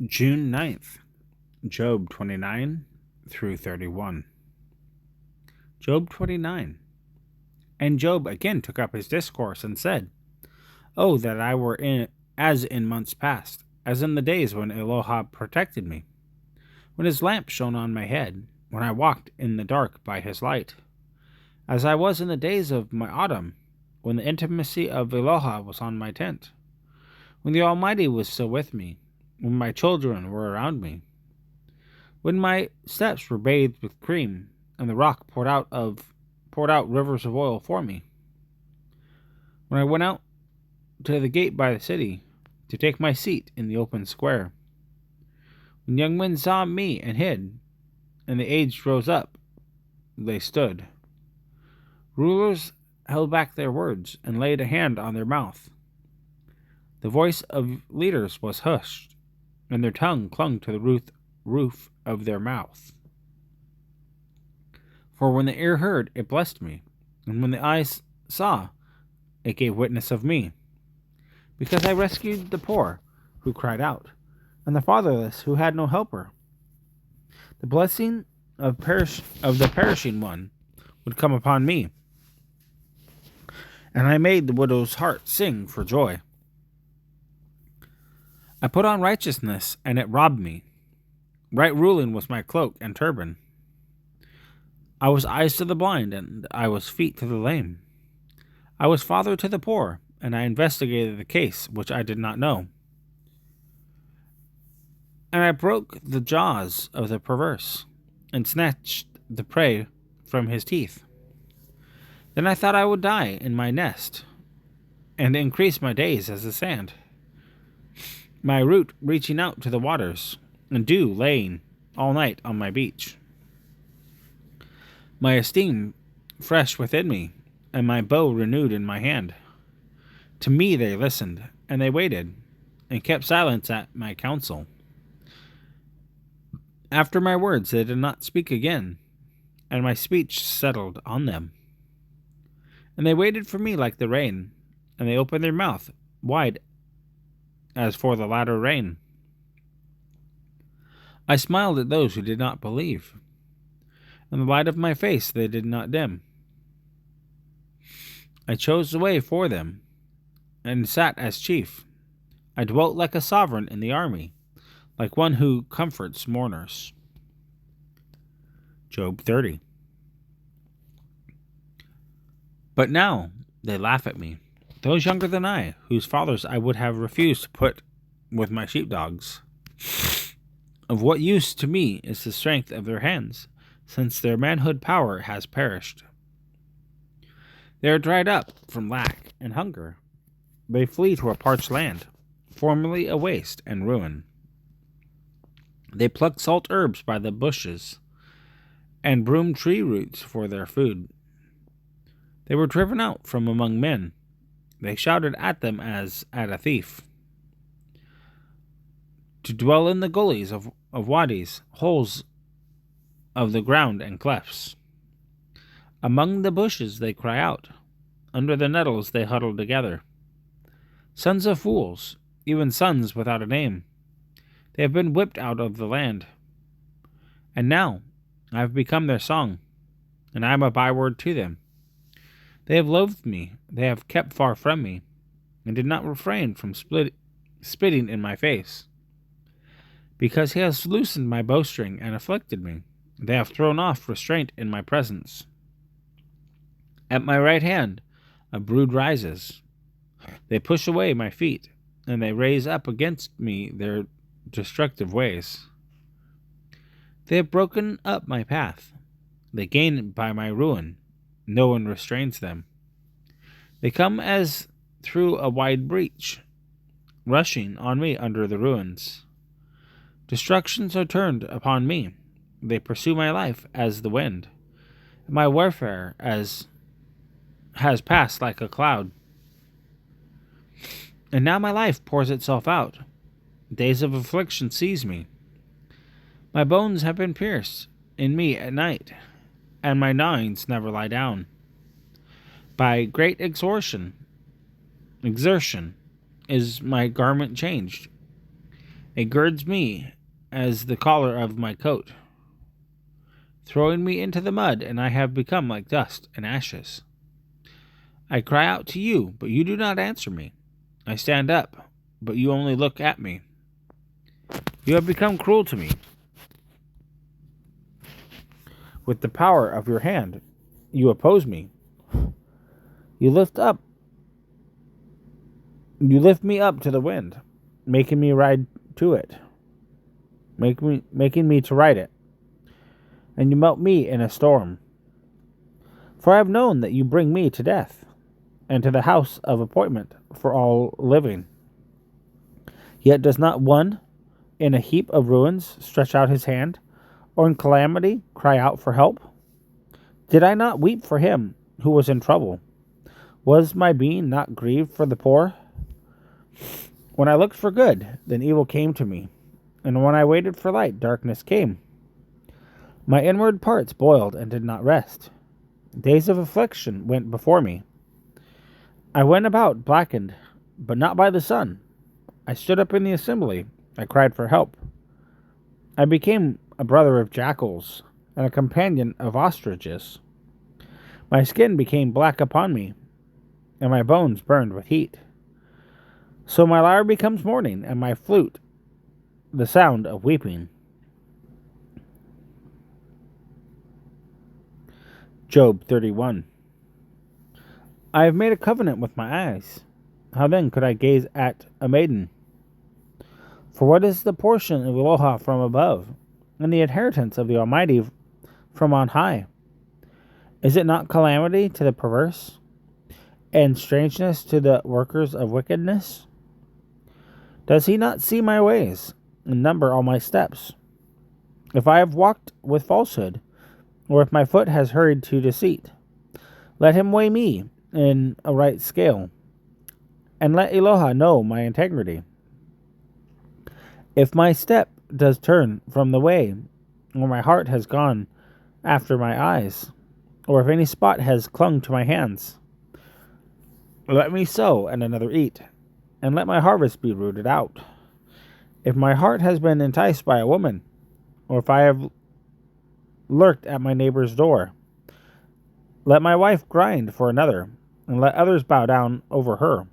June 9th, Job 29 through 31. Job 29. And Job again took up his discourse and said, Oh, that I were as in months past, as in the days when Eloha protected me, when his lamp shone on my head, when I walked in the dark by his light, as I was in the days of my autumn, when the intimacy of Eloha was on my tent, when the Almighty was still with me, when my children were around me, when my steps were bathed with cream, and the rock poured out rivers of oil for me, when I went out to the gate by the city to take my seat in the open square, when young men saw me and hid, and the aged rose up, they stood. Rulers held back their words and laid a hand on their mouth. The voice of leaders was hushed, and their tongue clung to the roof of their mouth. For when the ear heard, it blessed me, and when the eyes saw, it gave witness of me. Because I rescued the poor, who cried out, and the fatherless, who had no helper. The blessing of the perishing one would come upon me, and I made the widow's heart sing for joy. I put on righteousness, and it robbed me. Right ruling was my cloak and turban. I was eyes to the blind, and I was feet to the lame. I was father to the poor, and I investigated the case which I did not know. And I broke the jaws of the perverse, and snatched the prey from his teeth. Then I thought I would die in my nest, and increase my days as the sand, my root reaching out to the waters, and dew laying all night on my beach. My esteem fresh within me, and my bow renewed in my hand. To me they listened, and they waited, and kept silence at my counsel. After my words they did not speak again, and my speech settled on them. And they waited for me like the rain, and they opened their mouth wide as for the latter rain. I smiled at those who did not believe, and the light of my face they did not dim. I chose the way for them, and sat as chief. I dwelt like a sovereign in the army, like one who comforts mourners. Job 30. But now they laugh at me, those younger than I, whose fathers I would have refused to put with my sheepdogs. Of what use to me is the strength of their hands, since their manhood power has perished? They are dried up from lack and hunger. They flee to a parched land, formerly a waste and ruin. They pluck salt herbs by the bushes, and broom tree roots for their food. They were driven out from among men. They shouted at them as at a thief. To dwell in the gullies of wadis, holes of the ground and clefts. Among the bushes they cry out. Under the nettles they huddle together. Sons of fools, even sons without a name. They have been whipped out of the land. And now I have become their song, and I am a byword to them. They have loathed me, they have kept far from me, and did not refrain from spitting in my face. Because he has loosened my bowstring and afflicted me, they have thrown off restraint in my presence. At my right hand a brood rises. They push away my feet, and they raise up against me their destructive ways. They have broken up my path. They gain by my ruin. No one restrains them. They come as through a wide breach, rushing on me under the ruins. Destructions are turned upon me. They pursue my life as the wind. My warfare has passed like a cloud. And now my life pours itself out. Days of affliction seize me. My bones have been pierced in me at night, and my gnawings never lie down. By great exertion is my garment changed, It girds me as the collar of my coat, throwing me into the mud, and I have become like dust and ashes. I cry out to you, but you do not answer me. I stand up, but you only look at me. You have become cruel to me. With the power of your hand, you oppose me. You lift me up to the wind, making me ride to it, making me to ride it, and you melt me in a storm. For I have known that you bring me to death, and to the house of appointment for all living. Yet does not one in a heap of ruins stretch out his hand, or in calamity cry out for help? Did I not weep for him who was in trouble? Was my being not grieved for the poor? When I looked for good, then evil came to me, and when I waited for light, darkness came. My inward parts boiled and did not rest. Days of affliction went before me. I went about blackened, but not by the sun. I stood up in the assembly. I cried for help. I became a brother of jackals and a companion of ostriches. My skin became black upon me, and my bones burned with heat. So my lyre becomes mourning, and my flute the sound of weeping. Job 31. I have made a covenant with my eyes. How then could I gaze at a maiden? For what is the portion of Eloha from above, and the inheritance of the Almighty from on high? Is it not calamity to the perverse, and strangeness to the workers of wickedness? Does he not see my ways, and number all my steps? If I have walked with falsehood, or if my foot has hurried to deceit, let him weigh me in a right scale, and let Eloha know my integrity. If my step does turn from the way, or my heart has gone after my eyes, or if any spot has clung to my hands, let me sow and another eat, and let my harvest be rooted out. If my heart has been enticed by a woman, or if I have lurked at my neighbor's door, let my wife grind for another, and let others bow down over her.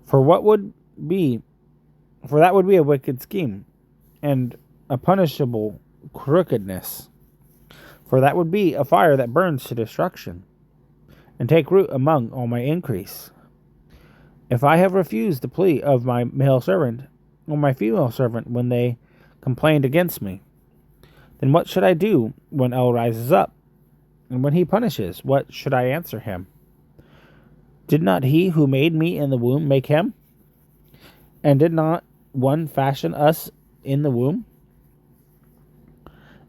For that would be a wicked scheme, and a punishable crookedness. For that would be a fire that burns to destruction, and take root among all my increase. If I have refused the plea of my male servant, or my female servant when they complained against me, then what should I do when El rises up? And when he punishes, what should I answer him? Did not he who made me in the womb make him? And did not one fashion us in the womb?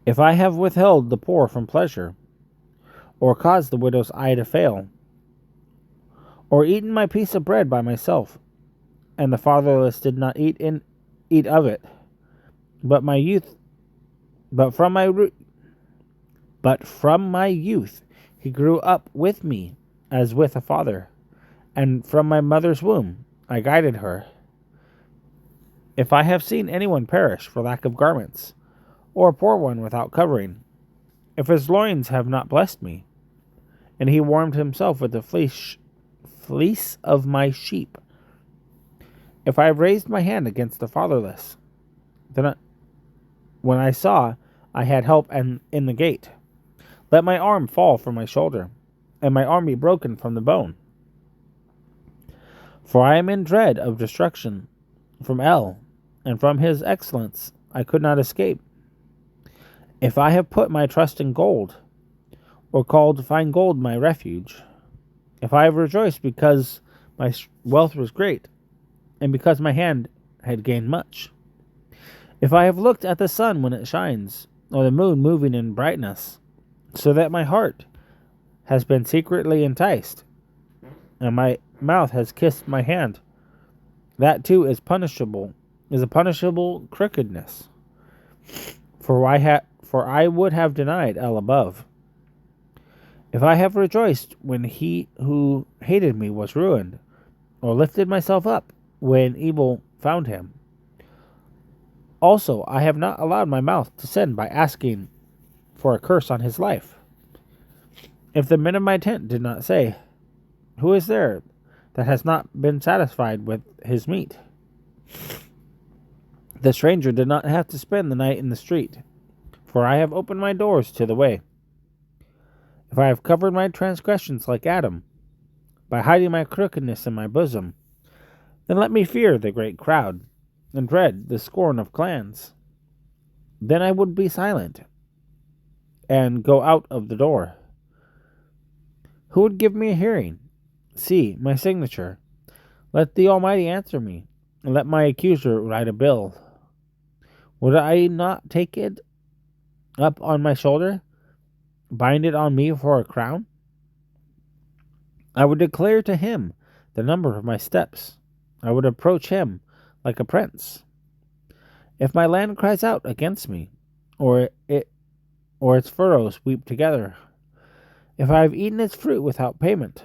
If I have withheld the poor from pleasure, or caused the widow's eye to fail, or eaten my piece of bread by myself, and the fatherless did not eat of it, but from my youth he grew up with me as with a father, and from my mother's womb I guided her. If I have seen anyone perish for lack of garments, or a poor one without covering, if his loins have not blessed me, and he warmed himself with the fleece of my sheep, if I have raised my hand against the fatherless, then when I saw I had help in the gate, let my arm fall from my shoulder, and my arm be broken from the bone. For I am in dread of destruction from El, and from his excellence I could not escape. If I have put my trust in gold, or called fine gold my refuge, if I have rejoiced because my wealth was great, and because my hand had gained much, if I have looked at the sun when it shines, or the moon moving in brightness, so that my heart has been secretly enticed, and my mouth has kissed my hand, that too is a punishable crookedness. For I would have denied El above. If I have rejoiced when he who hated me was ruined, or lifted myself up when evil found him, Also, I have not allowed my mouth to sin by asking for a curse on his life. If the men of my tent did not say, who is there that has not been satisfied with his meat? The stranger did not have to spend the night in the street, for I have opened my doors to the way. If I have covered my transgressions like Adam, by hiding my crookedness in my bosom, then let me fear the great crowd, and dread the scorn of clans. Then I would be silent, and go out of the door. Who would give me a hearing? See, my signature. Let the Almighty answer me, and let my accuser write a bill. Would I not take it up on my shoulder, bind it on me for a crown? I would declare to him the number of my steps. I would approach him like a prince. If my land cries out against me, or its furrows weep together, if I have eaten its fruit without payment,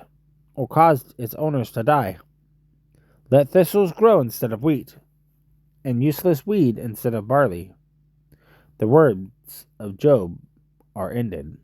or caused its owners to die, let thistles grow instead of wheat, and useless weed instead of barley. The words of Job are ended.